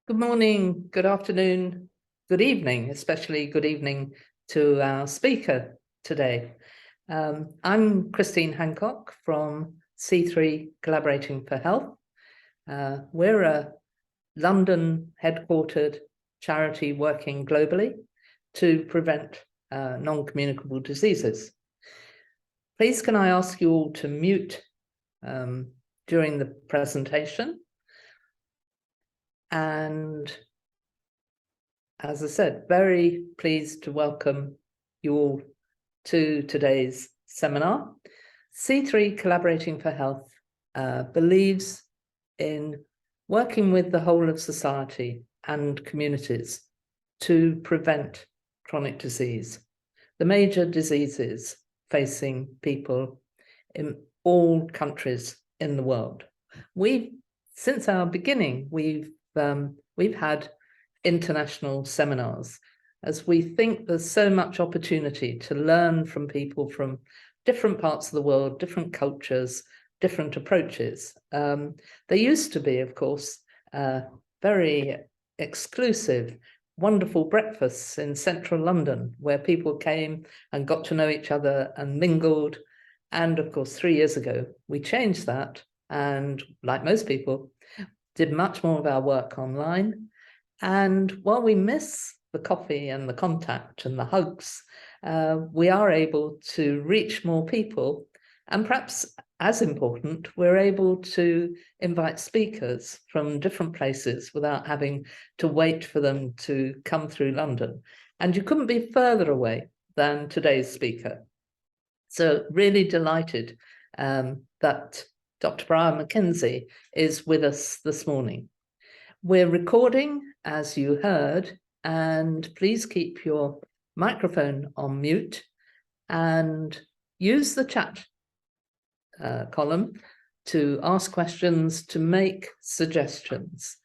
Good morning, good afternoon, good evening, especially good evening to our speaker today. I'm Christine Hancock from C3 Collaborating for Health. We're a London headquartered charity working globally to prevent non-communicable diseases. Please can I ask you all to mute during the presentation? And as I said, very pleased to welcome you all to today's seminar. C3 Collaborating for Health believes in working with the whole of society and communities to prevent chronic disease, the major diseases facing people in all countries in the world. Since our beginning, we've had international seminars, as we think there's so much opportunity to learn from people from different parts of the world, different cultures, different approaches. There used to be, of course, very exclusive, wonderful breakfasts in central London where people came and got to know each other and mingled. And of course, 3 years ago, we changed that. And like most people, did much more of our work online. And while we miss the coffee and the contact and the hugs, we are able to reach more people. And perhaps as important, we're able to invite speakers from different places without having to wait for them to come through London. And you couldn't be further away than today's speaker. So really delighted that Dr. Briar McKenzie is with us this morning. We're recording, as you heard, and please keep your microphone on mute and use the chat column to ask questions, to make suggestions.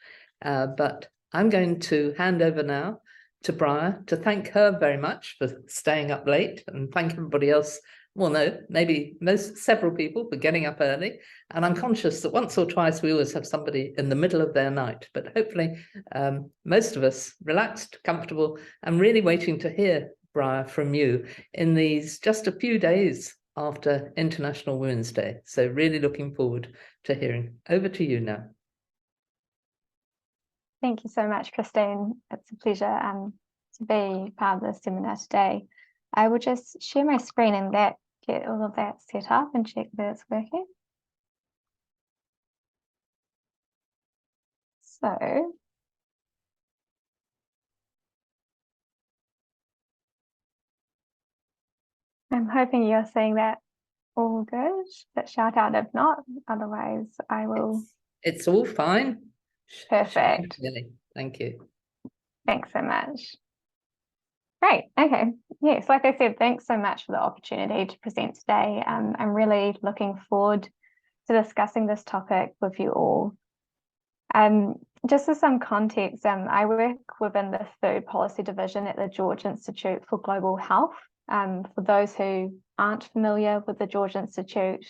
But I'm going to hand over now to Briar to thank her very much for staying up late, and thank everybody else. Well, no, maybe several people for getting up early. And I'm conscious that once or twice we always have somebody in the middle of their night, but hopefully most of us relaxed, comfortable, and really waiting to hear, Briar, from you in these just a few days after International Women's Day. So really looking forward to hearing. Over to you now. Thank you so much, Christine. It's a pleasure to be part of the seminar today. I will just share my screen and get all of that set up and check that it's working. So, I'm hoping you're seeing that all good, but shout out if not, otherwise I will. It's all fine. Perfect. Thank you. Thanks so much. Great. Okay. Yes, like I said, thanks so much for the opportunity to present today. I'm really looking forward to discussing this topic with you all. Just as some context, I work within the Food Policy Division at the George Institute for Global Health. For those who aren't familiar with the George Institute,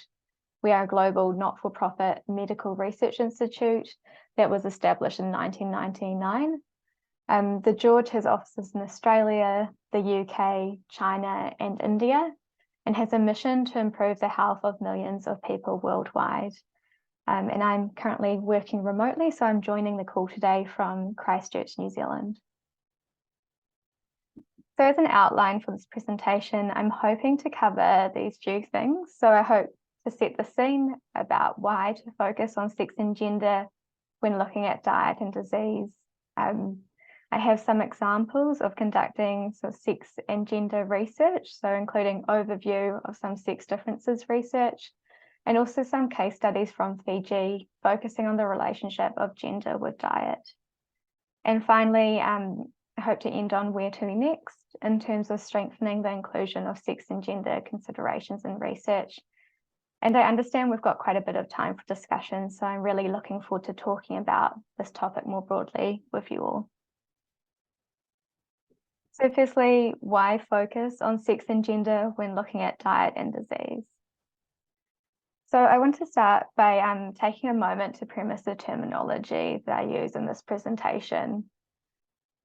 we are a global not-for-profit medical research institute that was established in 1999. The George has offices in Australia, the UK, China, and India, and has a mission to improve the health of millions of people worldwide. And I'm currently working remotely, so I'm joining the call today from Christchurch, New Zealand. So as an outline for this presentation, I'm hoping to cover these few things. So I hope to set the scene about why to focus on sex and gender when looking at diet and disease. I have some examples of conducting sex and gender research, so including overview of some sex differences research, and also some case studies from Fiji, focusing on the relationship of gender with diet. And finally, I hope to end on where to next in terms of strengthening the inclusion of sex and gender considerations in research. And I understand we've got quite a bit of time for discussion, so I'm really looking forward to talking about this topic more broadly with you all. So firstly, why focus on sex and gender when looking at diet and disease? So I want to start by taking a moment to premise the terminology that I use in this presentation.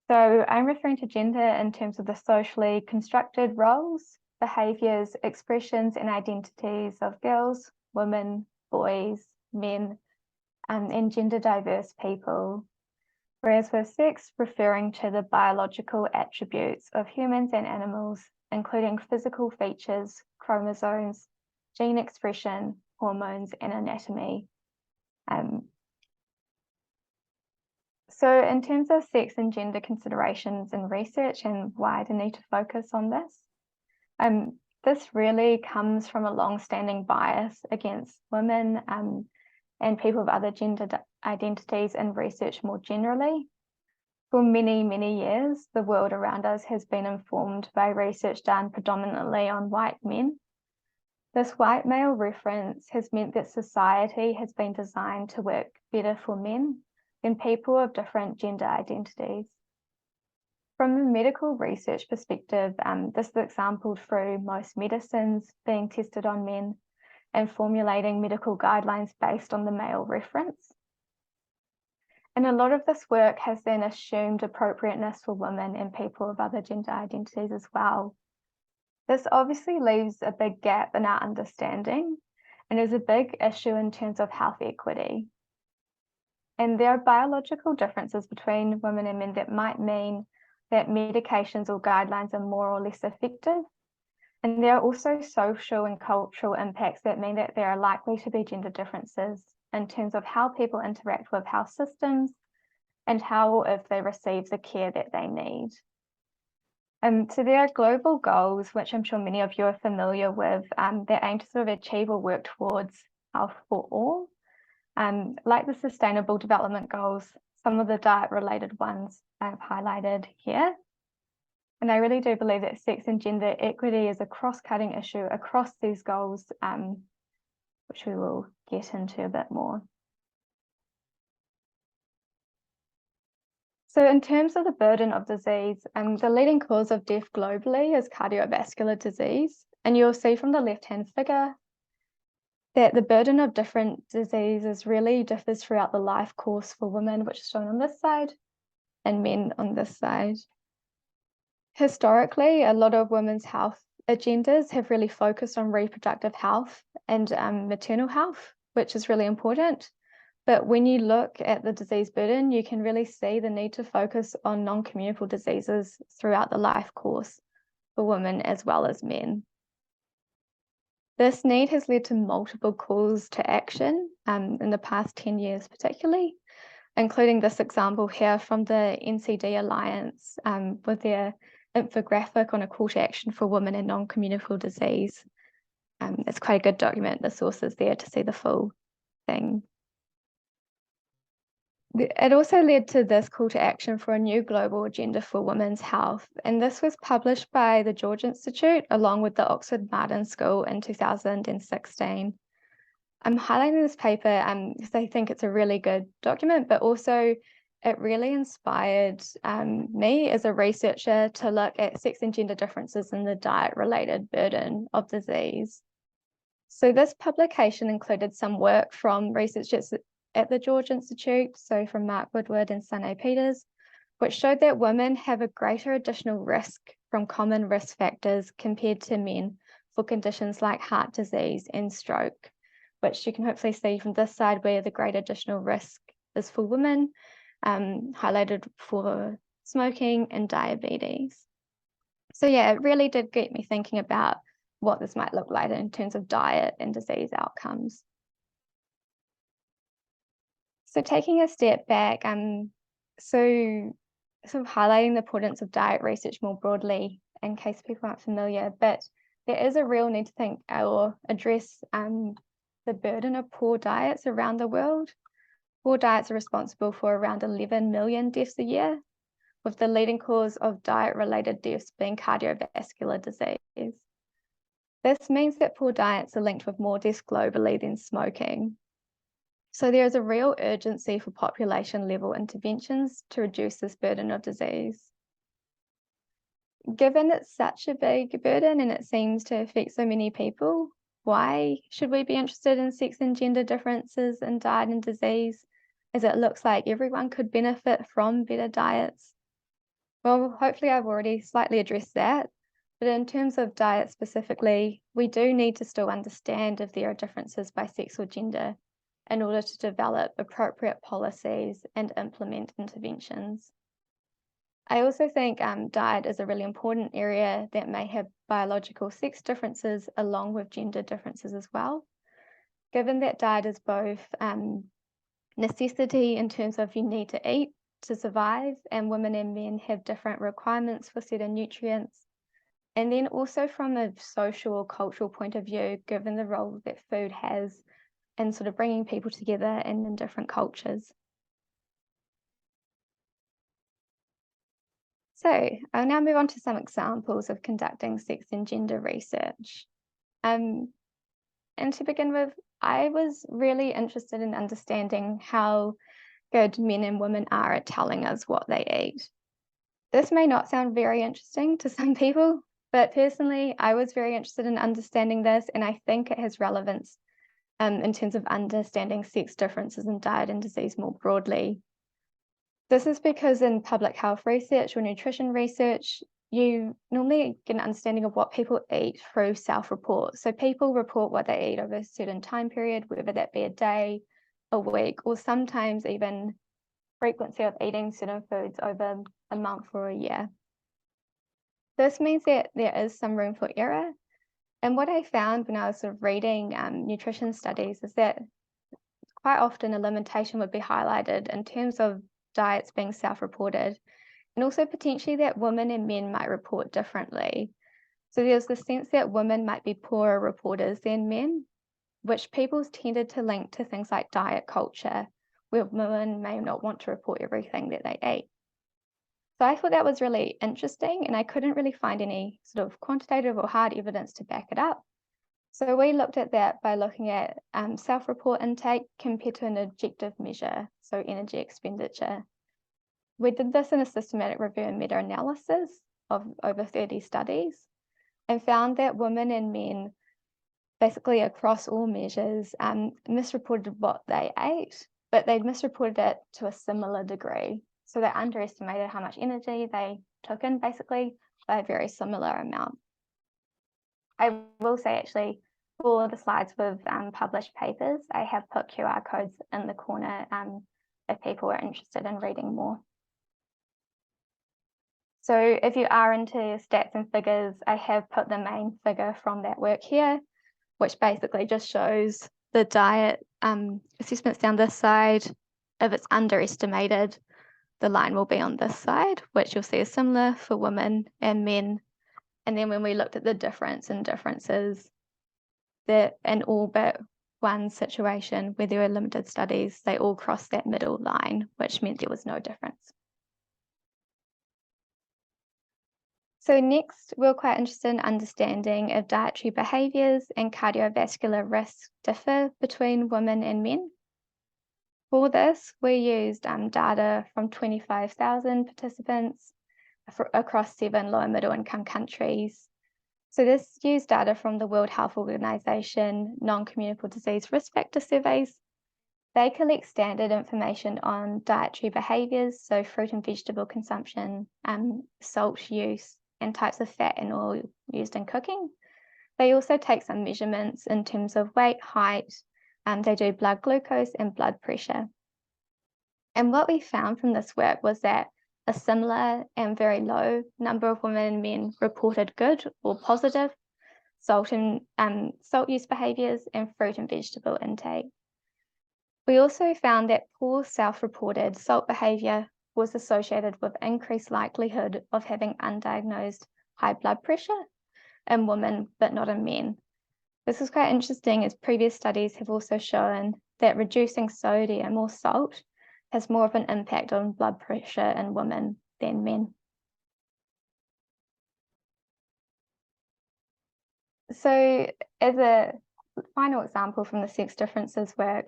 So I'm referring to gender in terms of the socially constructed roles, behaviours, expressions and identities of girls, women, boys, men, and gender diverse people. Whereas with sex, referring to the biological attributes of humans and animals, including physical features, chromosomes, gene expression, hormones, and anatomy. So in terms of sex and gender considerations in research and why the need to focus on this, this really comes from a long-standing bias against women and people of other gender identities in research more generally. For many, many years, the world around us has been informed by research done predominantly on white men. This white male reference has meant that society has been designed to work better for men than people of different gender identities. From a medical research perspective, this is exampled through most medicines being tested on men and formulating medical guidelines based on the male reference. And a lot of this work has then assumed appropriateness for women and people of other gender identities as well. This obviously leaves a big gap in our understanding and is a big issue in terms of health equity. And there are biological differences between women and men that might mean that medications or guidelines are more or less effective. And there are also social and cultural impacts that mean that there are likely to be gender differences in terms of how people interact with health systems and how or if they receive the care that they need. So there are global goals, which I'm sure many of you are familiar with, that aim to sort of achieve or work towards health for all. Like the Sustainable Development Goals, some of the diet-related ones I've highlighted here. And I really do believe that sex and gender equity is a cross-cutting issue across these goals, which we will get into a bit more. So in terms of the burden of disease, the leading cause of death globally is cardiovascular disease. And you'll see from the left-hand figure that the burden of different diseases really differs throughout the life course for women, which is shown on this side, and men on this side. Historically, a lot of women's health agendas have really focused on reproductive health and maternal health, which is really important. But when you look at the disease burden, you can really see the need to focus on non-communicable diseases throughout the life course for women as well as men. This need has led to multiple calls to action in the past 10 years particularly, including this example here from the NCD Alliance with their infographic on a call to action for women and non-communicable disease. It's quite a good document, the sources there to see the full thing. It also led to this call to action for a new global agenda for women's health, and this was published by the George Institute along with the Oxford Martin School in 2016. I'm highlighting this paper because I think it's a really good document, but also it really inspired me as a researcher to look at sex and gender differences in the diet-related burden of disease. So this publication included some work from researchers at the George Institute, so from Mark Woodward and Sunay Peters, which showed that women have a greater additional risk from common risk factors compared to men for conditions like heart disease and stroke, which you can hopefully see from this side where the great additional risk is for women, highlighted for smoking and diabetes. So yeah, it really did get me thinking about what this might look like in terms of diet and disease outcomes. So taking a step back, so sort of highlighting the importance of diet research more broadly, in case people aren't familiar, but there is a real need to think or address the burden of poor diets around the world. Poor diets are responsible for around 11 million deaths a year, with the leading cause of diet-related deaths being cardiovascular disease. This means that poor diets are linked with more deaths globally than smoking. So there is a real urgency for population-level interventions to reduce this burden of disease. Given it's such a big burden and it seems to affect so many people, why should we be interested in sex and gender differences in diet and disease, as it looks like everyone could benefit from better diets? Well, hopefully I've already slightly addressed that, but in terms of diet specifically, we do need to still understand if there are differences by sex or gender in order to develop appropriate policies and implement interventions. I also think diet is a really important area that may have biological sex differences along with gender differences as well. Given that diet is both necessity in terms of you need to eat to survive, and women and men have different requirements for certain nutrients. And then also from a social or cultural point of view, given the role that food has in sort of bringing people together and in different cultures. So I'll now move on to some examples of conducting sex and gender research. And to begin with, I was really interested in understanding how good men and women are at telling us what they eat. This may not sound very interesting to some people, but personally, I was very interested in understanding this, and I think it has relevance in terms of understanding sex differences in diet and disease more broadly. This is because in public health research or nutrition research, you normally get an understanding of what people eat through self-report. So people report what they eat over a certain time period, whether that be a day, a week, or sometimes even frequency of eating certain foods over a month or a year. This means that there is some room for error. And what I found when I was sort of reading nutrition studies is that quite often a limitation would be highlighted in terms of diets being self-reported, and also potentially that women and men might report differently. So there's the sense that women might be poorer reporters than men, which people tended to link to things like diet culture, where women may not want to report everything that they eat. So I thought that was really interesting, and I couldn't really find any sort of quantitative or hard evidence to back it up. So we looked at that by looking at self-report intake compared to an objective measure, so energy expenditure. We did this in a systematic review and meta-analysis of over 30 studies, and found that women and men, basically across all measures, misreported what they ate, but they misreported it to a similar degree. So they underestimated how much energy they took in, basically, by a very similar amount. I will say, actually, for the slides with published papers, I have put QR codes in the corner if people are interested in reading more. So if you are into stats and figures, I have put the main figure from that work here, which basically just shows the diet assessments down this side. If it's underestimated, the line will be on this side, which you'll see is similar for women and men. And then when we looked at the difference in differences, that in all but one situation where there were limited studies, they all crossed that middle line, which meant there was no difference. So next, we're quite interested in understanding if dietary behaviours and cardiovascular risks differ between women and men. For this, we used data from 25,000 participants across 7 low and middle income countries. So this used data from the World Health Organization Non-Communicable Disease Risk Factor surveys. They collect standard information on dietary behaviours, so fruit and vegetable consumption, salt use, and types of fat and oil used in cooking. They also take some measurements in terms of weight, height, they do blood glucose and blood pressure. And what we found from this work was that a similar and very low number of women and men reported good or positive salt use behaviours and fruit and vegetable intake. We also found that poor self-reported salt behaviour was associated with increased likelihood of having undiagnosed high blood pressure in women, but not in men. This is quite interesting, as previous studies have also shown that reducing sodium or salt has more of an impact on blood pressure in women than men. So as a final example from the sex differences work,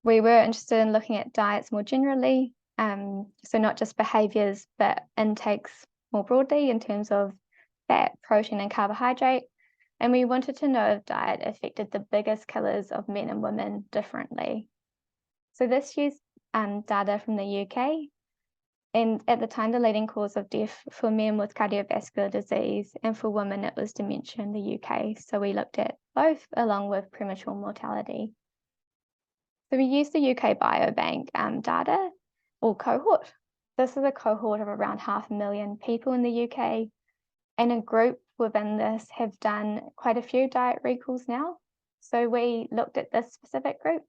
we were interested in looking at diets more generally, so not just behaviours, but intakes more broadly in terms of fat, protein and carbohydrate. And we wanted to know if diet affected the biggest killers of men and women differently. So this used data from the UK. And at the time, the leading cause of death for men was cardiovascular disease, and for women, it was dementia in the UK. So we looked at both along with premature mortality. So we used the UK Biobank data or cohort. This is a cohort of around 500,000 people in the UK, and a group within this have done quite a few diet recalls now. So we looked at this specific group,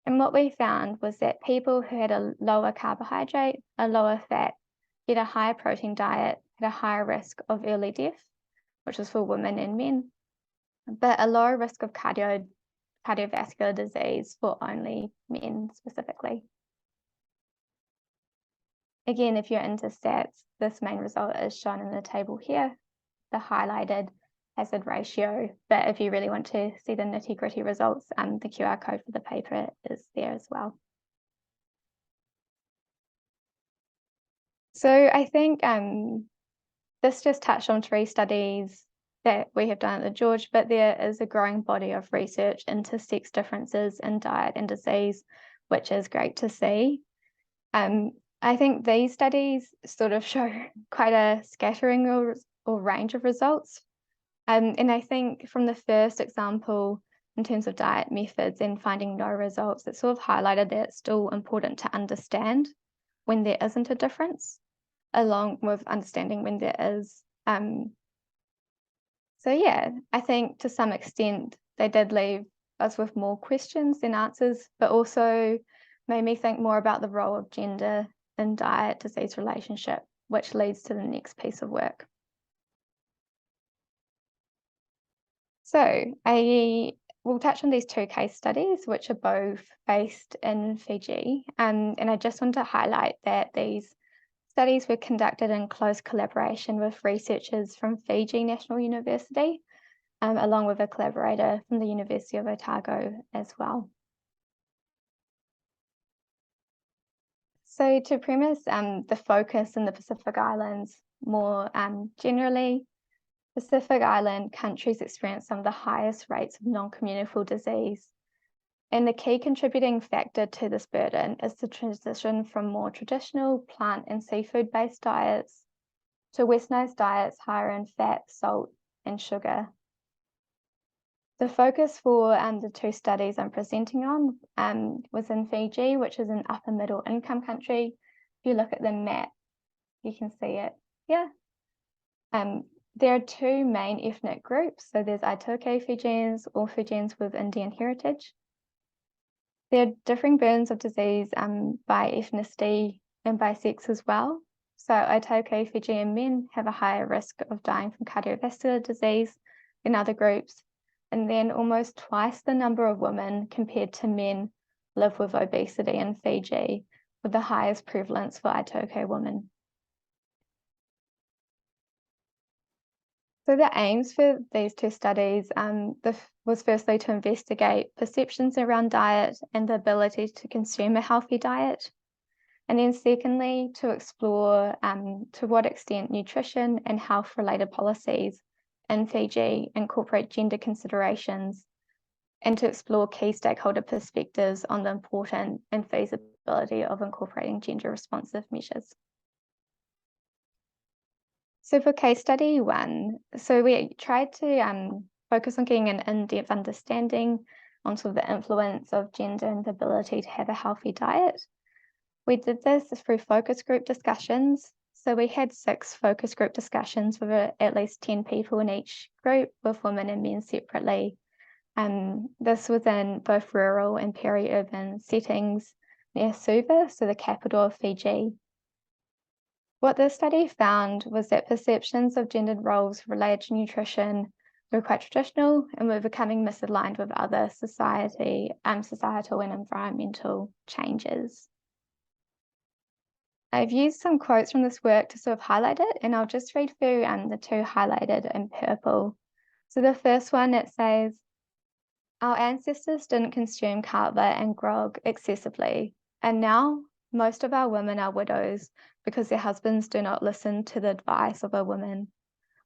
and what we found was that people who had a lower carbohydrate, a lower fat, yet a higher protein diet had a higher risk of early death, which is for women and men, but a lower risk of cardiovascular disease for only men specifically. Again, if you're into stats, this main result is shown in the table here, the highlighted hazard ratio. But if you really want to see the nitty-gritty results, the QR code for the paper is there as well. So I think this just touched on 3 studies that we have done at the George, but there is a growing body of research into sex differences in diet and disease, which is great to see. I think these studies sort of show quite a scattering or range of results. And I think from the first example, in terms of diet methods and finding no results, it sort of highlighted that it's still important to understand when there isn't a difference, along with understanding when there is. So yeah, I think to some extent they did leave us with more questions than answers, but also made me think more about the role of gender in diet-disease relationship, which leads to the next piece of work. So I will touch on these 2 case studies, which are both based in Fiji. And I just want to highlight that these studies were conducted in close collaboration with researchers from Fiji National University, along with a collaborator from the University of Otago as well. So to premise the focus in the Pacific Islands more generally, Pacific Island countries experience some of the highest rates of non-communicable disease. And the key contributing factor to this burden is the transition from more traditional plant and seafood-based diets to westernized diets higher in fat, salt, and sugar. The focus for the 2 studies I'm presenting on was in Fiji, which is an upper middle income country. If you look at the map, you can see it here. There are 2 main ethnic groups. So there's Aitoke Fijians or Fijians with Indian heritage. There are differing burdens of disease by ethnicity and by sex as well. So Aitoke Fijian men have a higher risk of dying from cardiovascular disease than other groups. And then almost twice the number of women compared to men live with obesity in Fiji, with the highest prevalence for Aitoke women. So the aims for these 2 studies was firstly to investigate perceptions around diet and the ability to consume a healthy diet. And then secondly, to explore to what extent nutrition and health-related policies in Fiji incorporate gender considerations, and to explore key stakeholder perspectives on the importance and feasibility of incorporating gender-responsive measures. So for case study 1, so we tried to focus on getting an in-depth understanding on sort of the influence of gender and the ability to have a healthy diet. We did this through focus group discussions. So we had 6 focus group discussions with at least 10 people in each group, with women and men separately. This was in both rural and peri-urban settings near Suva, so the capital of Fiji. What this study found was that perceptions of gendered roles related to nutrition were quite traditional and were becoming misaligned with other societal and environmental changes. I've used some quotes from this work to sort of highlight it, and I'll just read through the 2 highlighted in purple. So the first one, it says, "Our ancestors didn't consume kava and grog excessively, and now most of our women are widows because their husbands do not listen to the advice of a woman.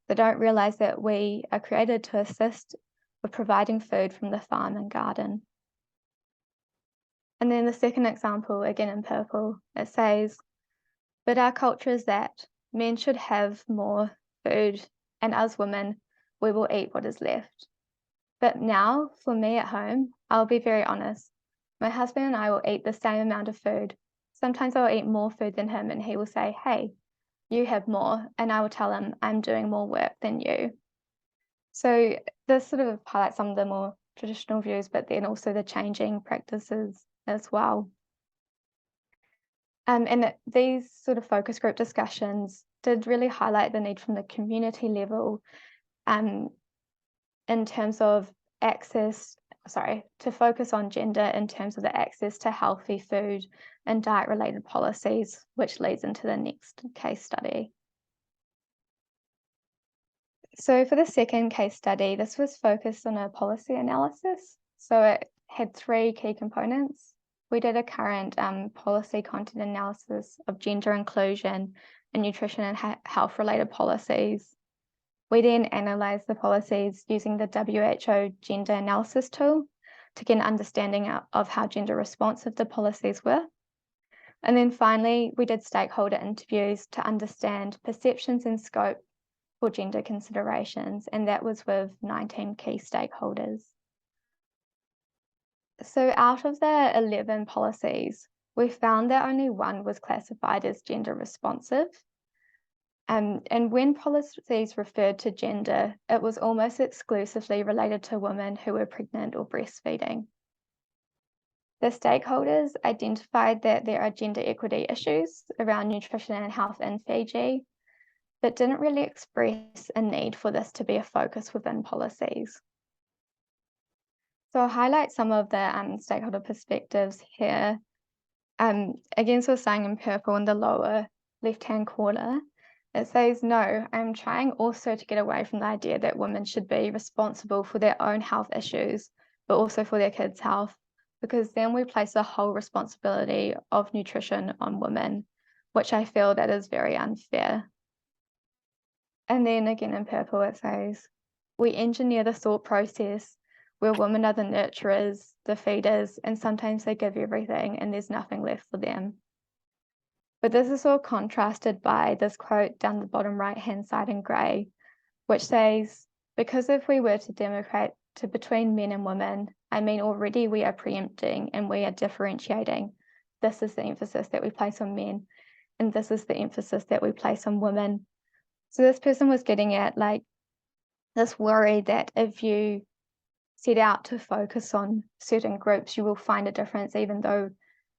They don't realize that we are created to assist with providing food from the farm and garden. And then the second example, again in purple, it says, but our culture is that men should have more food, and as women, we will eat what is left. But now, for me at home, I'll be very honest. My husband and I will eat the same amount of food. Sometimes I'll eat more food than him, and he will say, hey, you have more, and I will tell him I'm doing more work than you. So this sort of highlights some of the more traditional views, but then also the changing practices as well. And these sort of focus group discussions did really highlight the need from the community level in terms of to focus on gender in terms of the access to healthy food and diet-related policies, which leads into the next case study. So for the second case study, this was focused on a policy analysis. So it had 3 key components. We did a current policy content analysis of gender inclusion and nutrition and health-related policies. We then analysed the policies using the WHO gender analysis tool to get an understanding of how gender responsive the policies were. And then finally, we did stakeholder interviews to understand perceptions and scope for gender considerations, and that was with 19 key stakeholders. So out of the 11 policies, we found that only 1 was classified as gender responsive. And when policies referred to gender, it was almost exclusively related to women who were pregnant or breastfeeding. The stakeholders identified that there are gender equity issues around nutrition and health in Fiji, but didn't really express a need for this to be a focus within policies. So I'll highlight some of the stakeholder perspectives here. Again, so saying in purple in the lower left-hand corner, it says, no, I'm trying also to get away from the idea that women should be responsible for their own health issues, but also for their kids' health, because then we place the whole responsibility of nutrition on women, which I feel that is very unfair. And then again in purple, it says, we engineer the thought process where women are the nurturers, the feeders, and sometimes they give everything and there's nothing left for them. But this is all contrasted by this quote down the bottom right-hand side in grey, which says, because if we were to demarcate to between men and women, I mean, already we are preempting and we are differentiating. This is the emphasis that we place on men, and this is the emphasis that we place on women. So this person was getting at like this worry that if you set out to focus on certain groups, you will find a difference, even though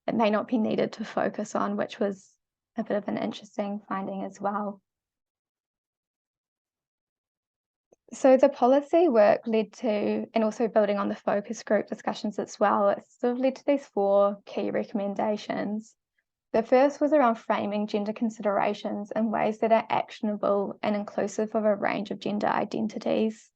it may not be needed to focus on, which was a bit of an interesting finding as well. So the policy work led to, and also building on the focus group discussions as well, it sort of led to these 4 key recommendations. The first was around framing gender considerations in ways that are actionable and inclusive of a range of gender identities.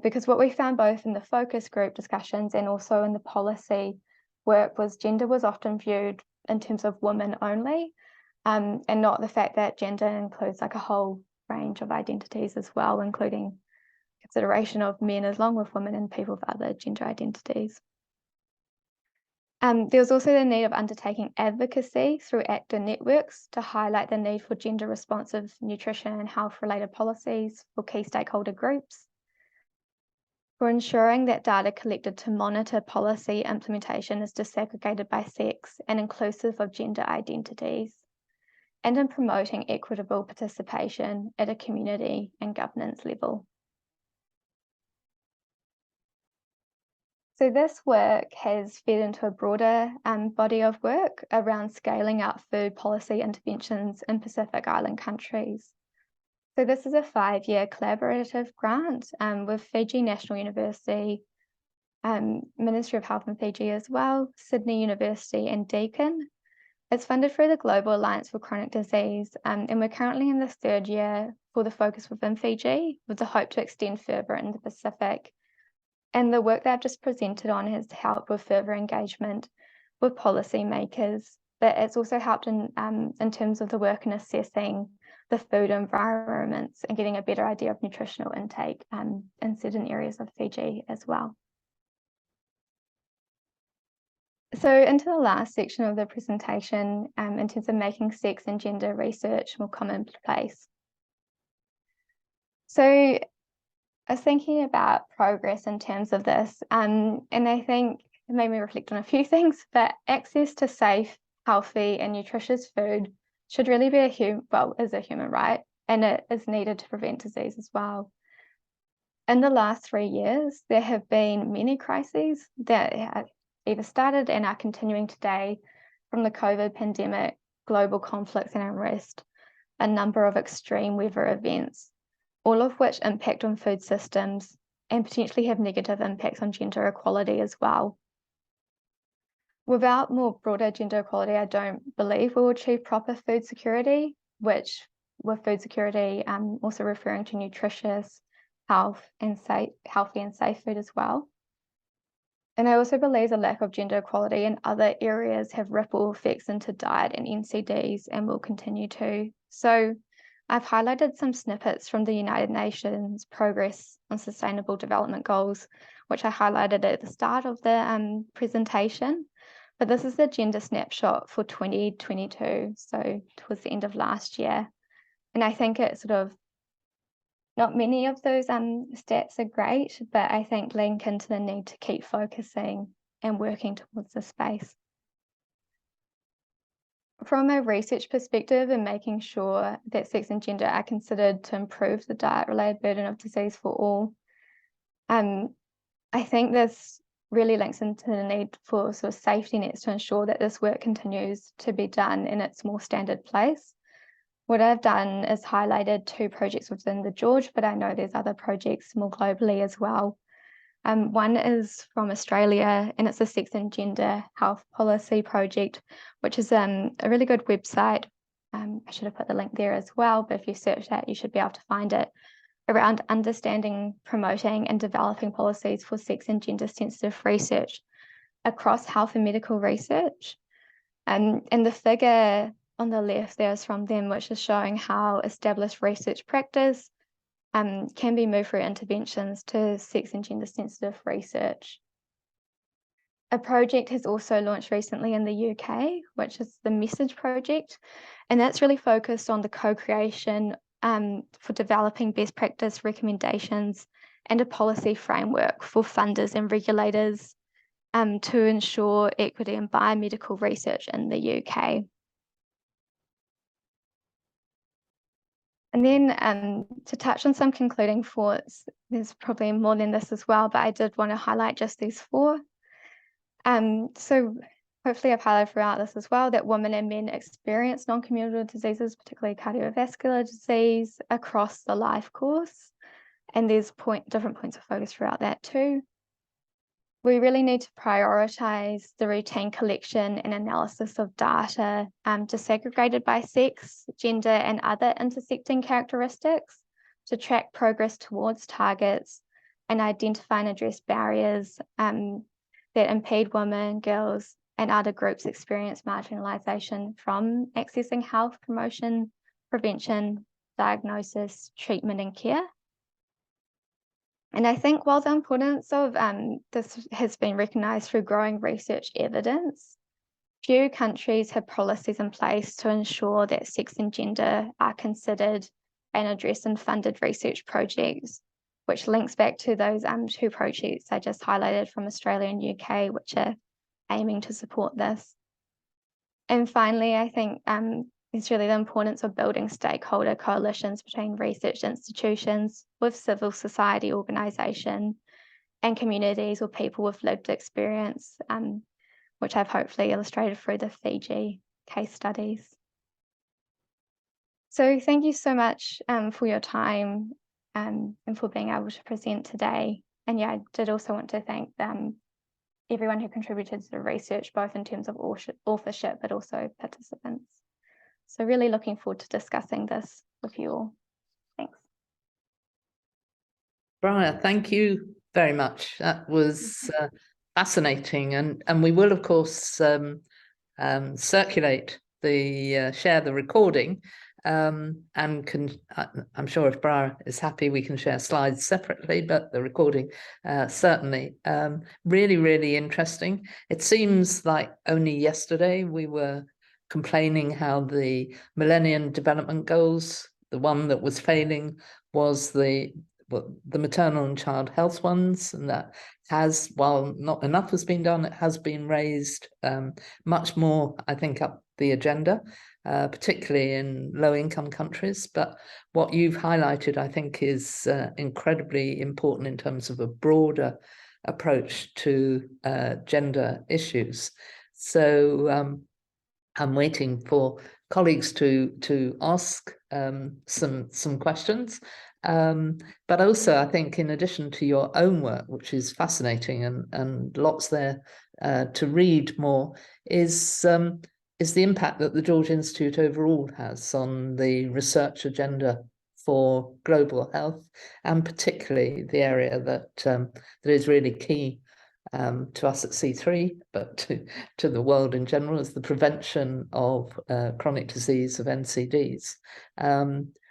Because what we found both in the focus group discussions and also in the policy work was gender was often viewed in terms of women only, and not the fact that gender includes like a whole range of identities as well, including consideration of men along with women and people of other gender identities. There was also the need of undertaking advocacy through actor networks to highlight the need for gender responsive nutrition and health related policies for key stakeholder groups, for ensuring that data collected to monitor policy implementation is disaggregated by sex and inclusive of gender identities, and in promoting equitable participation at a community and governance level. So this work has fed into a broader body of work around scaling up food policy interventions in Pacific Island countries. So this is a 5-year collaborative grant with Fiji National University, Ministry of Health in Fiji as well, Sydney University and Deakin. It's funded through the Global Alliance for Chronic Disease, and we're currently in the 3rd year for the focus within Fiji, with the hope to extend further in the Pacific. And the work that I've just presented on has helped with further engagement with policymakers, but it's also helped in terms of the work in assessing the food environments and getting a better idea of nutritional intake in certain areas of Fiji as well. So into the last section of the presentation, in terms of making sex and gender research more commonplace. So I was thinking about progress in terms of this, and I think it made me reflect on a few things, but access to safe, healthy and nutritious food should really be is a human right, and it is needed to prevent disease as well. In the last 3 years, there have been many crises that have either started and are continuing today, from the COVID pandemic, global conflicts and unrest, a number of extreme weather events, all of which impact on food systems and potentially have negative impacts on gender equality as well. Without more broader gender equality, I don't believe we will achieve proper food security, which with food security, also referring to nutritious, healthy and safe food as well. And I also believe the lack of gender equality in other areas have ripple effects into diet and NCDs and will continue to. So I've highlighted some snippets from the United Nations Progress on Sustainable Development Goals, which I highlighted at the start of the presentation. But this is the gender snapshot for 2022, so towards the end of last year. And I think it's not many of those stats are great, but I think link into the need to keep focusing and working towards this space. From a research perspective and making sure that sex and gender are considered to improve the diet-related burden of disease for all, I think this really links into the need for safety nets to ensure that this work continues to be done in its more standard place. What I've done is highlighted 2 projects within the George, but I know there's other projects more globally as well. One is from Australia, and it's a sex and gender health policy project, which is a really good website. I should have put the link there as well, but if you search that, you should be able to find it, around understanding, promoting and developing policies for sex and gender sensitive research across health and medical research. And the figure on the left there is from them, which is showing how established research practice can be moved through interventions to sex and gender sensitive research. A project has also launched recently in the UK, which is the Message project, and that's really focused on the co-creation for developing best practice recommendations and a policy framework for funders and regulators to ensure equity in biomedical research in the UK. And then to touch on some concluding thoughts, there's probably more than this as well, but I did want to highlight just these 4. So hopefully I've highlighted throughout this as well that women and men experience non-communicable diseases, particularly cardiovascular disease, across the life course. And there's different points of focus throughout that too. We really need to prioritise the routine collection and analysis of data disaggregated by sex, gender and other intersecting characteristics to track progress towards targets and identify and address barriers that impede women, girls and other groups experience marginalisation from accessing health promotion, prevention, diagnosis, treatment and care. And I think while the importance of this has been recognised through growing research evidence, few countries have policies in place to ensure that sex and gender are considered and addressed in funded research projects, which links back to those 2 projects I just highlighted from Australia and UK, which are aiming to support this. And finally, I think it's really the importance of building stakeholder coalitions between research institutions with civil society organisation and communities or people with lived experience, which I've hopefully illustrated through the Fiji case studies. So thank you so much for your time and for being able to present today. And yeah, I did also want to thank everyone who contributed to the research, both in terms of authorship, but also participants. So really looking forward to discussing this with you all. Thanks. Briar, thank you very much. That was fascinating. And we will, of course, circulate share the recording. and I'm sure if Briar is happy, we can share slides separately, but the recording certainly. Really, really interesting. It seems like only yesterday we were complaining how the Millennium Development Goals, the one that was failing was the maternal and child health ones, and that has, while not enough has been done, it has been raised much more, I think, up the agenda, particularly in low-income countries. But what you've highlighted, I think, is incredibly important in terms of a broader approach to gender issues. So I'm waiting for colleagues to ask some questions. But also, I think, in addition to your own work, which is fascinating and lots there to read more, is the impact that the George Institute overall has on the research agenda for global health, and particularly the area that is really key to us at C3, but to the world in general, is the prevention of chronic disease of NCDs.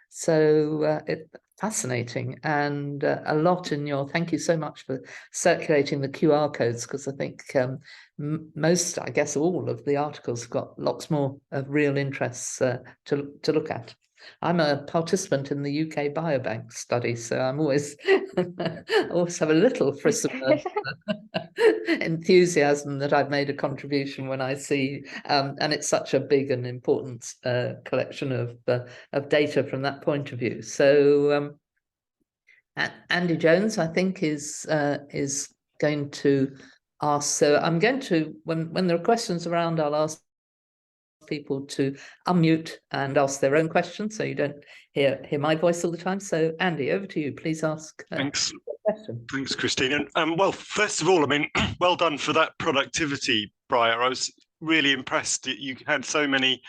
So it's fascinating, and a lot in your, thank you so much for circulating the QR codes, because I think most, I guess all of the articles have got lots more of real interests to look at. I'm a participant in the UK Biobank study, so I'm always always have a little frisson of enthusiasm that I've made a contribution when I see, and it's such a big and important collection of data from that point of view. So Andy Jones, I think, is going to ask. So I'm going to, when there are questions around, I'll ask people to unmute and ask their own questions, so you don't hear my voice all the time. So Andy, over to you. Please ask. Thanks. Question. Thanks, Christine. And well, first of all, I mean, well done for that productivity, Briar. I was really impressed that you had so many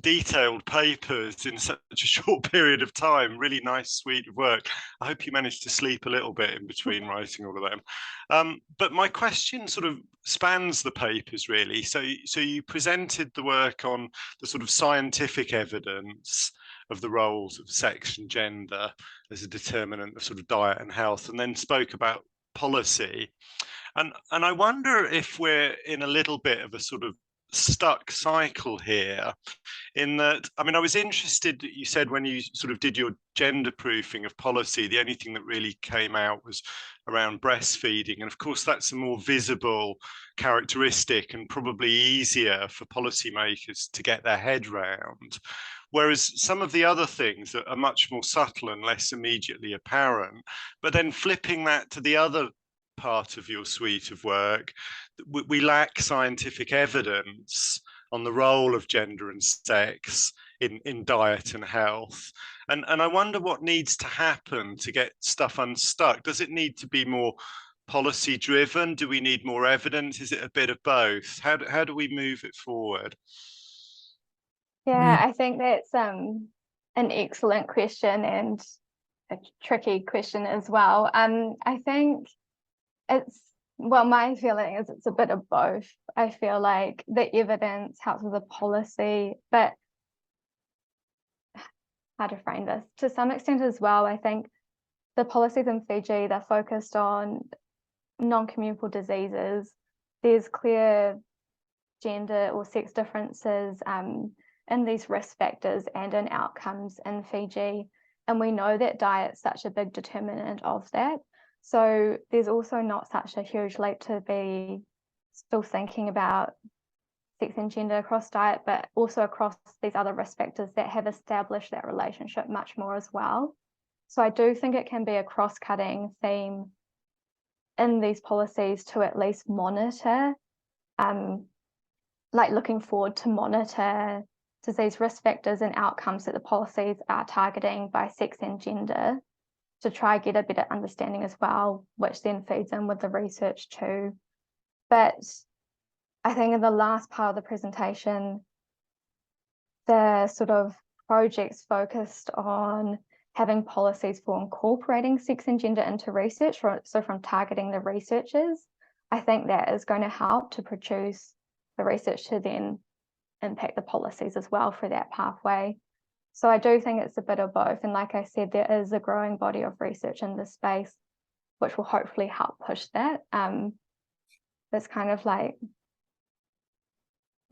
detailed papers in such a short period of time. Really nice suite of work. I hope you managed to sleep a little bit in between writing all of them. But my question sort of spans the papers, really. So you presented the work on the sort of scientific evidence of the roles of sex and gender as a determinant of sort of diet and health, and then spoke about policy. And I wonder if we're in a little bit of a sort of stuck cycle here, in that, I mean, I was interested, you said when you sort of did your gender proofing of policy, the only thing that really came out was around breastfeeding. And of course, that's a more visible characteristic and probably easier for policymakers to get their head round. Whereas some of the other things that are much more subtle and less immediately apparent, but then flipping that to the other part of your suite of work, we lack scientific evidence on the role of gender and sex in diet and health. And I wonder what needs to happen to get stuff unstuck. Does it need to be more policy driven? Do we need more evidence? Is it a bit of both? How do we move it forward? Yeah, I think that's an excellent question and a tricky question as well. I think it's, well, my feeling is it's a bit of both. I feel like the evidence helps with the policy, but how to frame this? To some extent as well, I think the policies in Fiji, they're focused on non-communicable diseases. There's clear gender or sex differences in these risk factors and in outcomes in Fiji. And we know that diet's such a big determinant of that. So there's also not such a huge leap to be still thinking about sex and gender across diet, but also across these other risk factors that have established that relationship much more as well. So I do think it can be a cross-cutting theme in these policies to at least monitor, like looking forward to monitor disease risk factors and outcomes that the policies are targeting by sex and gender, to try get a better understanding as well, which then feeds in with the research too. But I think in the last part of the presentation, the sort of projects focused on having policies for incorporating sex and gender into research, so from targeting the researchers, I think that is going to help to produce the research to then impact the policies as well for that pathway. So I do think it's a bit of both. And like I said, there is a growing body of research in this space, which will hopefully help push that. It's kind of like,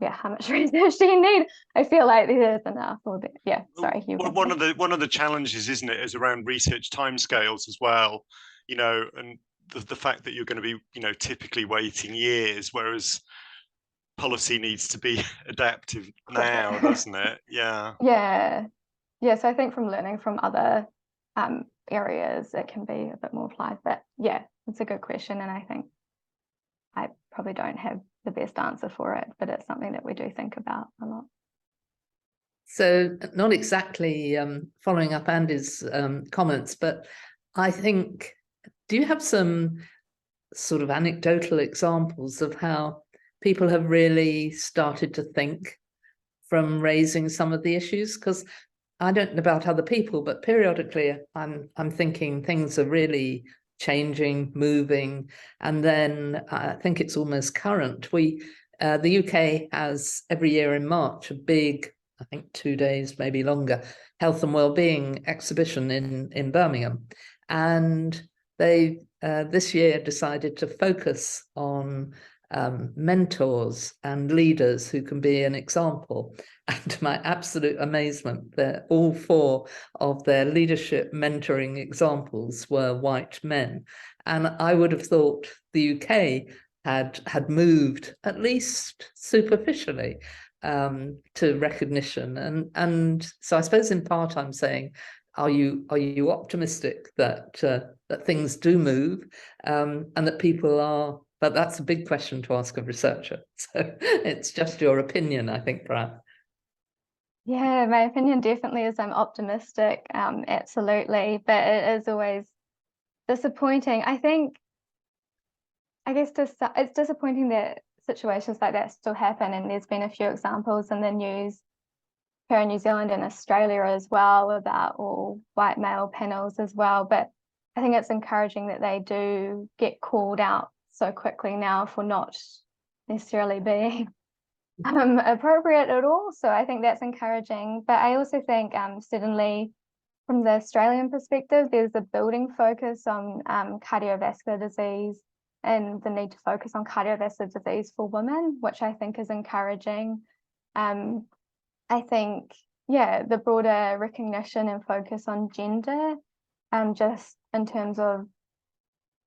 yeah, how much research do you need? I feel like there's enough. Or yeah, sorry. One of the challenges, isn't it, is around research timescales as well. You know, and the fact that you're going to be, you know, typically waiting years, whereas policy needs to be adaptive now, doesn't it? Yeah. Yeah. So I think from learning from other areas, it can be a bit more applied. But yeah, it's a good question, and I think I probably don't have the best answer for it, but it's something that we do think about a lot. So not exactly following up Andy's comments, but I think, do you have some sort of anecdotal examples of how people have really started to think from raising some of the issues? Because I don't know about other people, but periodically I'm thinking things are really changing, moving, and then I think it's almost current. The UK has every year in March a big, I think 2 days, maybe longer, health and wellbeing exhibition in Birmingham, and they this year decided to focus on mentors and leaders who can be an example. And to my absolute amazement, all 4 of their leadership mentoring examples were white men. And I would have thought the UK had moved, at least superficially, to recognition. And so I suppose in part I'm saying, are you optimistic that that things do move, and that people are? But that's a big question to ask a researcher. So it's just your opinion, I think, Brian. Yeah, my opinion definitely is I'm optimistic, absolutely, but it is always disappointing. I guess it's disappointing that situations like that still happen, and there's been a few examples in the news here in New Zealand and Australia as well about all white male panels as well. But I think it's encouraging that they do get called out so quickly now for not necessarily being appropriate at all. So I think that's encouraging. But I also think certainly from the Australian perspective, there's a building focus on cardiovascular disease and the need to focus on cardiovascular disease for women, which I think is encouraging. I think, yeah, the broader recognition and focus on gender, just in terms of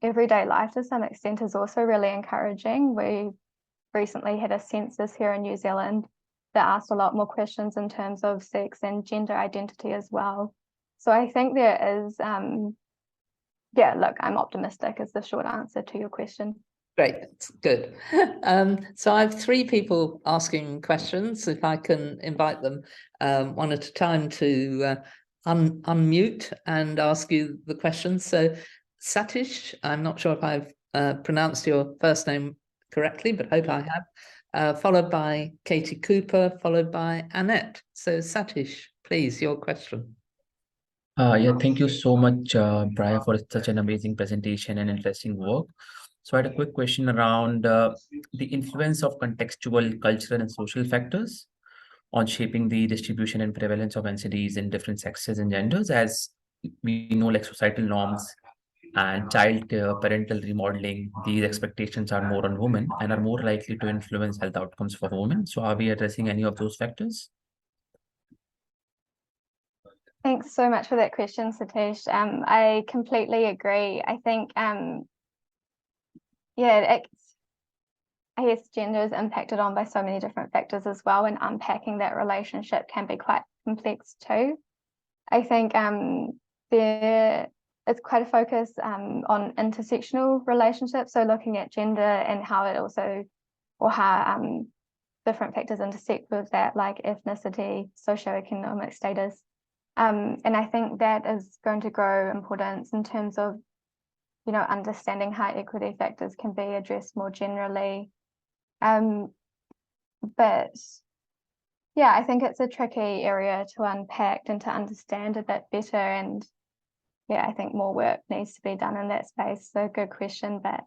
everyday life to some extent, is also really encouraging. We recently had a census here in New Zealand that asked a lot more questions in terms of sex and gender identity as well. So I think there is, yeah, look, I'm optimistic is the short answer to your question. Great, good. So I have 3 people asking questions. If I can invite them one at a time to unmute and ask you the questions. So Satish, I'm not sure if I've pronounced your first name correctly, but hope I have, followed by Katie Cooper, followed by Annette. So Satish, please, your question. Yeah, thank you so much, Briar, for such an amazing presentation and interesting work. So I had a quick question around the influence of contextual, cultural, and social factors on shaping the distribution and prevalence of NCDs in different sexes and genders. As we know, like societal norms and child care, parental remodeling, these expectations are more on women and are more likely to influence health outcomes for women. So are we addressing any of those factors? Thanks so much for that question, Satish. I completely agree. I think, yeah, I guess gender is impacted on by so many different factors as well, and unpacking that relationship can be quite complex too. I think there is quite a focus on intersectional relationships, so looking at gender and how it also, or how different factors intersect with that, like ethnicity, socioeconomic status. And I think that is going to grow importance in terms of, you know, understanding how equity factors can be addressed more generally. But yeah, I think it's a tricky area to unpack and to understand a bit better. And yeah, I think more work needs to be done in that space. So good question, but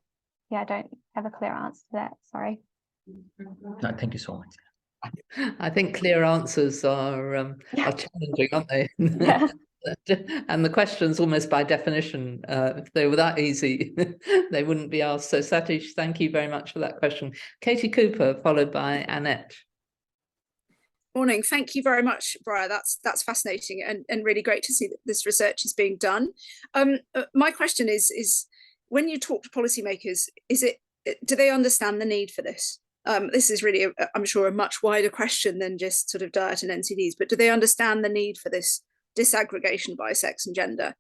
yeah, I don't have a clear answer to that. Sorry. No, thank you so much. I think clear answers are challenging, aren't they? Yeah. And the questions, almost by definition, if they were that easy, they wouldn't be asked. So Satish, thank you very much for that question. Katie Cooper, followed by Annette. Morning. Thank you very much, Briar. That's fascinating and really great to see that this research is being done. My question is when you talk to policymakers, do they understand the need for this? This is really, I'm sure, a much wider question than just sort of diet and NCDs, but do they understand the need for this disaggregation by sex and gender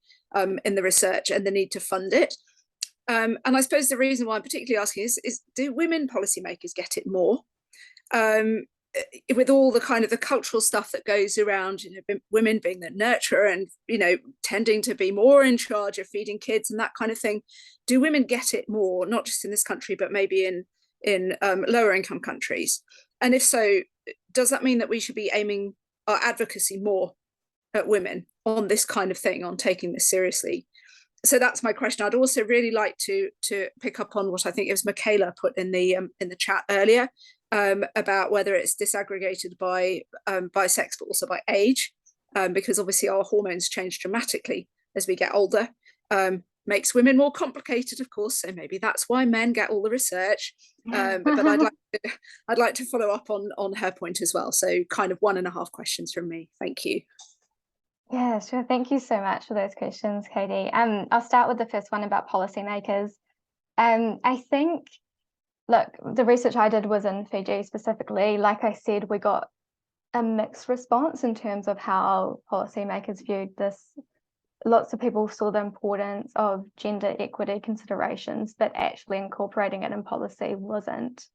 in the research and the need to fund it? And I suppose the reason why I'm particularly asking is do women policymakers get it more? With all the kind of the cultural stuff that goes around, women being the nurturer and, tending to be more in charge of feeding kids and that kind of thing, do women get it more, not just in this country, but maybe in lower income countries? And if so, does that mean that we should be aiming our advocacy more at women on this kind of thing, on taking this seriously? So that's my question. I'd also really like to pick up on what I think it was Michaela put in the chat earlier, about whether it's disaggregated by sex, but also by age, because obviously our hormones change dramatically as we get older. Makes women more complicated, of course. So maybe that's why men get all the research. But I'd like to follow up on her point as well. So kind of 1.5 questions from me. Thank you. Yeah, sure. Thank you so much for those questions, Katie. I'll start with the first one about policymakers. I think, look, the research I did was in Fiji specifically. Like I said, we got a mixed response in terms of how policymakers viewed this. Lots of people saw the importance of gender equity considerations, but actually incorporating it in policy wasn't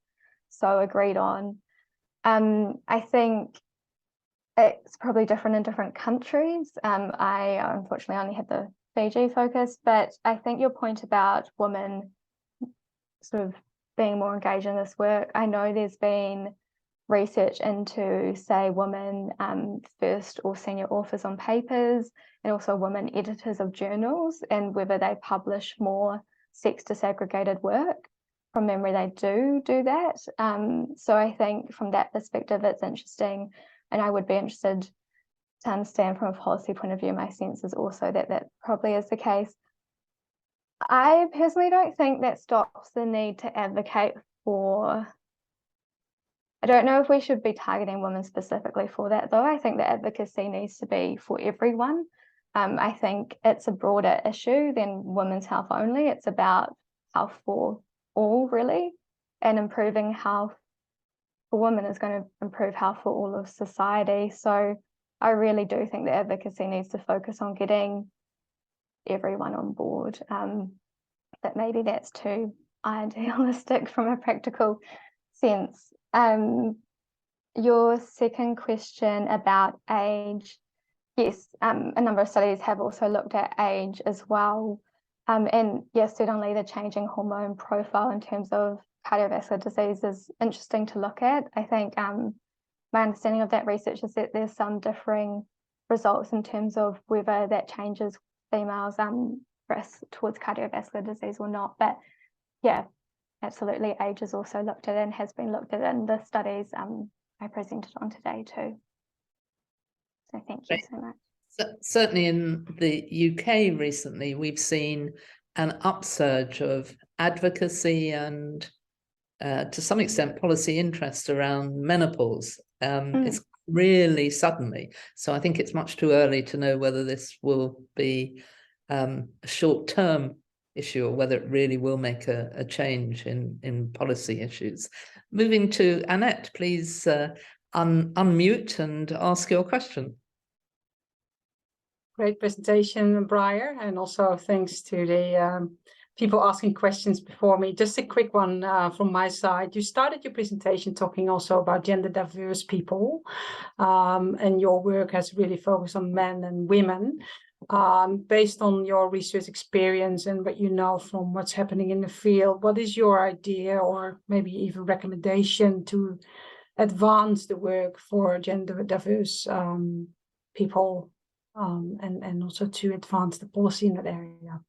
so agreed on. I think it's probably different in different countries. I unfortunately only had the Fiji focus, but I think your point about women sort of being more engaged in this work, I know there's been research into, say, women first or senior authors on papers, and also women editors of journals, and whether they publish more sex disaggregated work. From memory, they do that. So I think from that perspective, it's interesting, and I would be interested to understand from a policy point of view. My sense is also that probably is the case. I personally don't think that stops the need to advocate for. I don't know if we should be targeting women specifically for that, though. I think the advocacy needs to be for everyone. I think it's a broader issue than women's health only. It's about health for all, really, and improving health for women is going to improve health for all of society. So I really do think the advocacy needs to focus on getting everyone on board. But maybe that's too idealistic from a practical sense. Your second question about age, yes, a number of studies have also looked at age as well. And yes, certainly the changing hormone profile in terms of cardiovascular disease is interesting to look at. I think my understanding of that research is that there's some differing results in terms of whether that changes females' risk towards cardiovascular disease or not. But yeah, absolutely, age is also looked at and has been looked at in the studies I presented on today too. So thank you so much. Certainly in the UK recently, we've seen an upsurge of advocacy and to some extent policy interest around menopause. It's really suddenly. So I think it's much too early to know whether this will be a short-term issue or whether it really will make a change in policy issues. Moving to Annette, please unmute and ask your question. Great presentation, Briar, and also thanks to the people asking questions before me. Just a quick one from my side. You started your presentation talking also about gender diverse people, and your work has really focused on men and women. Based on your research experience and what you know from what's happening in the field, what is your idea or maybe even recommendation to advance the work for gender diverse people? And also to advance the policy in that area.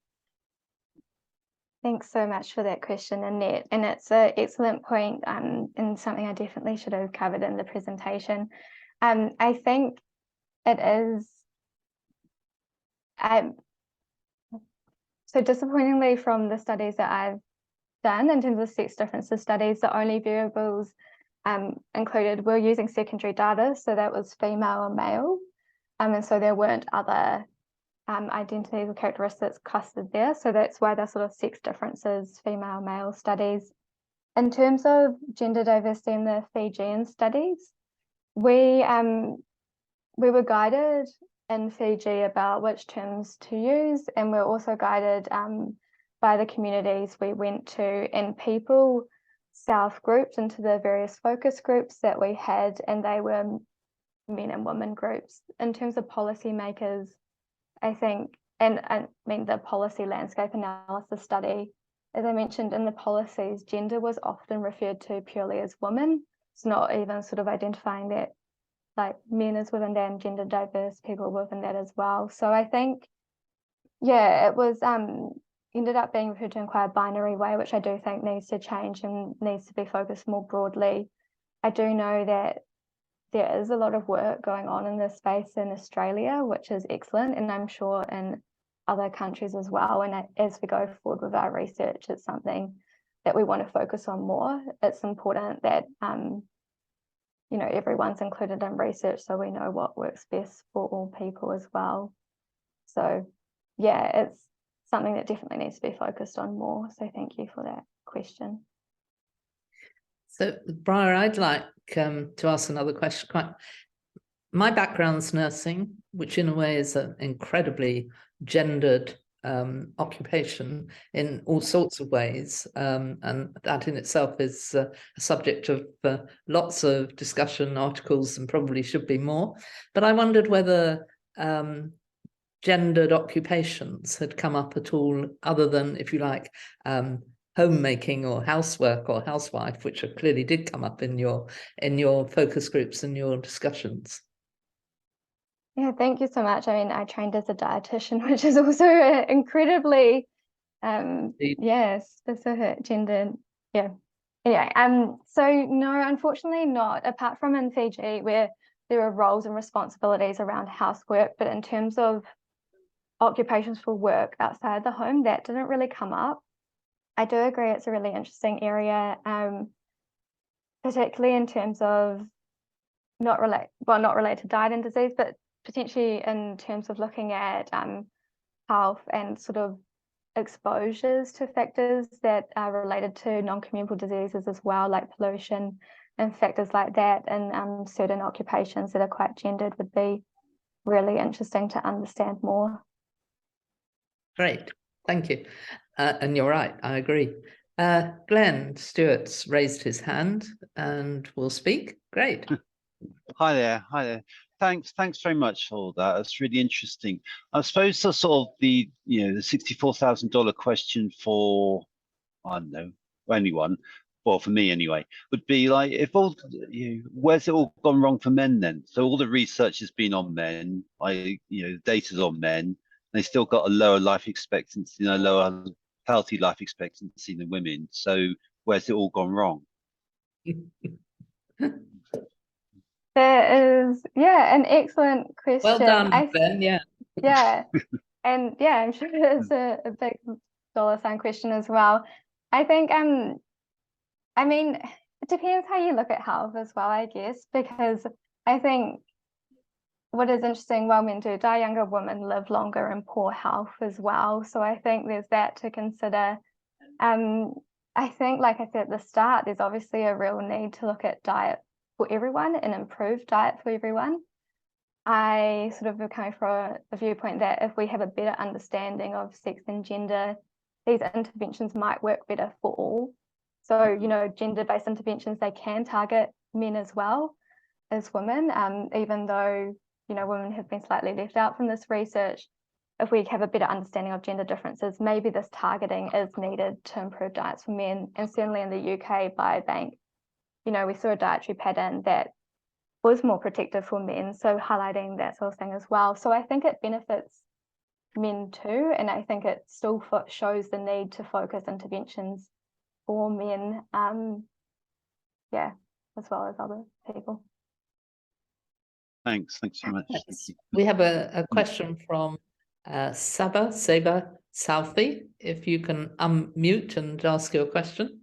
Thanks so much for that question, Annette. And it's an excellent point, and something I definitely should have covered in the presentation. I think it is so disappointingly, from the studies that I've done in terms of sex differences studies, the only variables included were using secondary data, so that was female or male, and so there weren't other identities or characteristics clustered there. So that's why the sort of sex differences, female, male studies. In terms of gender diversity in the Fijian studies, we were guided in Fiji about which terms to use, and we're also guided by the communities we went to, and people self-grouped into the various focus groups that we had, and they were men and women groups. In terms of policymakers, I think, and I mean the policy landscape analysis study, as I mentioned in the policies, gender was often referred to purely as women. It's not even sort of identifying that like men is within that and gender diverse people within that as well. So I think, yeah, it was ended up being referred to in quite a binary way, which I do think needs to change and needs to be focused more broadly. I do know that there is a lot of work going on in this space in Australia, which is excellent, and I'm sure in other countries as well. And as we go forward with our research, it's something that we want to focus on more. It's important that you know, everyone's included in research, so we know what works best for all people as well. So yeah, it's something that definitely needs to be focused on more. So thank you for that question. So, Briar, I'd like to ask another question. My background's nursing, which in a way is an incredibly gendered occupation in all sorts of ways, and that in itself is a subject of lots of discussion, articles, and probably should be more. But I wondered whether gendered occupations had come up at all, other than, if you like, homemaking or housework or housewife, which clearly did come up in your focus groups and your discussions. Yeah, thank you so much. I mean, I trained as a dietitian, which is also incredibly specific gender. Yeah. Anyway, so no, unfortunately not, apart from in Fiji where there are roles and responsibilities around housework, but in terms of occupations for work outside the home, that didn't really come up. I do agree it's a really interesting area, particularly in terms of not related to diet and disease, but potentially in terms of looking at health and sort of exposures to factors that are related to non-communicable diseases as well, like pollution and factors like that, and certain occupations that are quite gendered would be really interesting to understand more. Great, thank you. And you're right, I agree. Glenn Stewart's raised his hand and will speak. Great. Hi there. Thanks very much for that. That's really interesting. I suppose the sort of the $64,000 question for, I don't know, anyone, well, for me anyway, would be like, if all where's it all gone wrong for men then? So all the research has been on men, the data's on men. They still got a lower life expectancy, lower healthy life expectancy than women. So where's it all gone wrong? There is, an excellent question. Well done, Ben. Yeah, and I'm sure it's a big $sign question as well. I think, I mean, it depends how you look at health as well, I guess, because I think what is interesting, while men do die younger, women live longer in poor health as well. So I think there's that to consider. I think, like I said at the start, there's obviously a real need to look at diet for everyone and improve diet for everyone. I sort of coming from a viewpoint that if we have a better understanding of sex and gender, these interventions might work better for all. So, gender-based interventions, they can target men as well as women, even though, women have been slightly left out from this research. If we have a better understanding of gender differences, maybe this targeting is needed to improve diets for men. And certainly in the UK Biobank, we saw a dietary pattern that was more protective for men, so highlighting that sort of thing as well. So I think it benefits men too, and I think it still shows the need to focus interventions for men, yeah, as well as other people. Thanks so much. Thank you. We have a question from Saba Southey. If you can unmute and ask your question.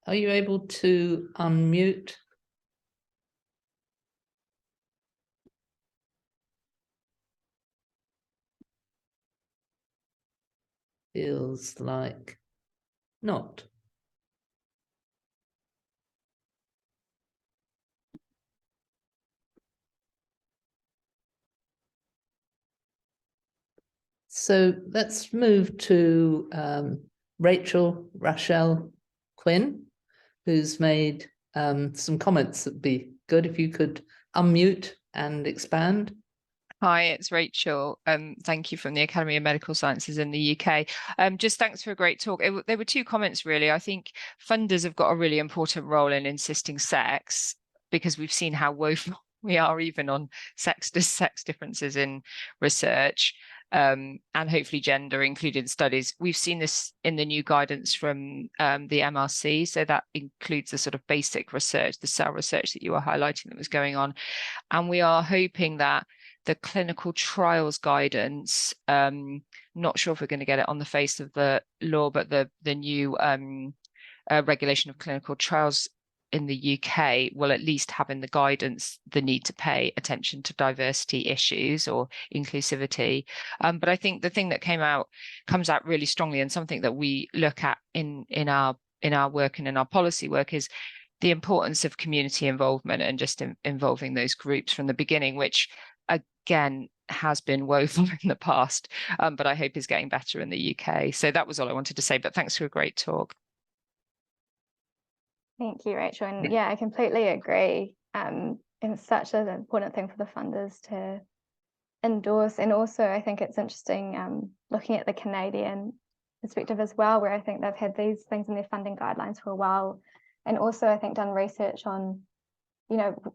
Are you able to unmute? Feels like not. So let's move to Rachel Quinn, who's made some comments that'd be good if you could unmute and expand. Hi, it's Rachel. Thank you from the Academy of Medical Sciences in the UK. Just thanks for a great talk. There were two comments, really. I think funders have got a really important role in insisting sex, because we've seen how woeful we are even on sex differences in research, and hopefully gender included in studies. We've seen this in the new guidance from the MRC. So that includes the sort of basic research, the cell research that you were highlighting that was going on. And we are hoping that the clinical trials guidance, not sure if we're going to get it on the face of the law, but the new regulation of clinical trials in the UK will at least have in the guidance the need to pay attention to diversity issues or inclusivity. But I think the thing that comes out really strongly, and something that we look at in our work and in our policy work, is the importance of community involvement and just involving those groups from the beginning, which again has been woeful in the past, but I hope is getting better in the UK. So that was all I wanted to say, but thanks for a great talk. Thank you, Rachel. And yeah, I completely agree. It's such an important thing for the funders to endorse. And also, I think it's interesting looking at the Canadian perspective as well, where I think they've had these things in their funding guidelines for a while. And also, I think done research on, the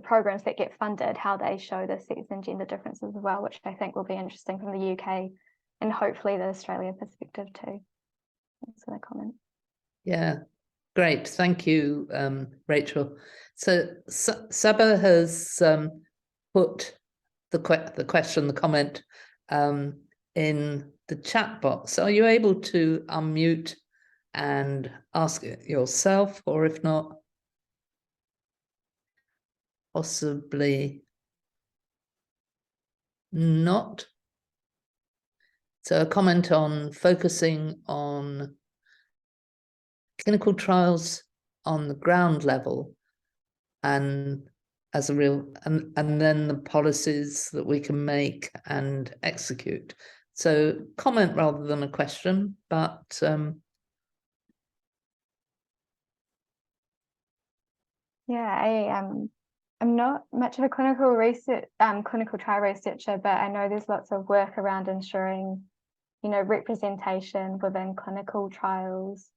programs that get funded, how they show the sex and gender differences as well, which I think will be interesting from the UK and hopefully the Australia perspective too. Thanks for the comment. Yeah, great. Thank you, Rachel. So Saba has put the comment in the chat box. Are you able to unmute and ask it yourself, or if not, possibly not? So a comment on focusing on clinical trials on the ground level and as a real, and then the policies that we can make and execute. So comment rather than a question, but yeah, I'm not much of a clinical trial researcher, but I know there's lots of work around ensuring, representation within clinical trials,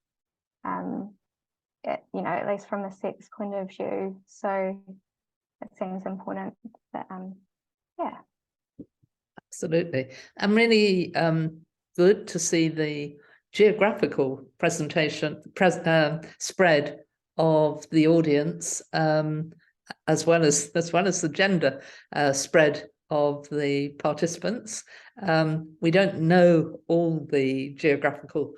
at least from a sex point of view. So it seems important that, yeah. Absolutely. And really good to see the geographical spread of the audience, as well as the gender spread of the participants. We don't know all the geographical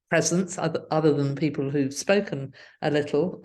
presence other than people who've spoken a little,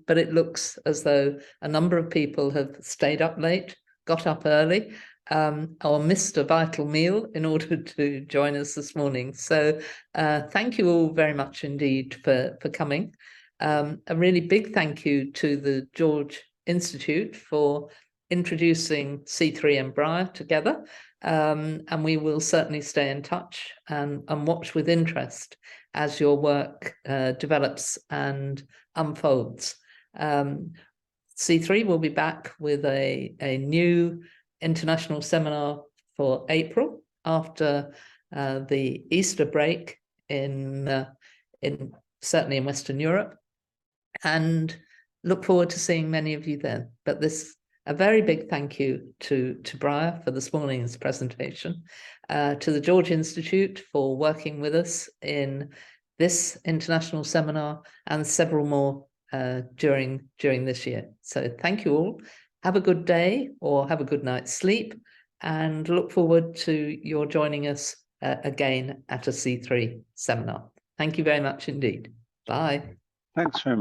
but it looks as though a number of people have stayed up late, got up early, or missed a vital meal in order to join us this morning. So thank you all very much indeed for coming. A really big thank you to the George Institute for introducing C3 and Briar together, and we will certainly stay in touch and watch with interest as your work develops and unfolds. C3 will be back with a new international seminar for April after the Easter break in certainly in Western Europe. And look forward to seeing many of you then. But a very big thank you to Briar for this morning's presentation, to the George Institute for working with us in this international seminar and several more during this year. So thank you all. Have a good day or have a good night's sleep, and look forward to your joining us again at a C3 seminar. Thank you very much indeed. Bye. Thanks very much.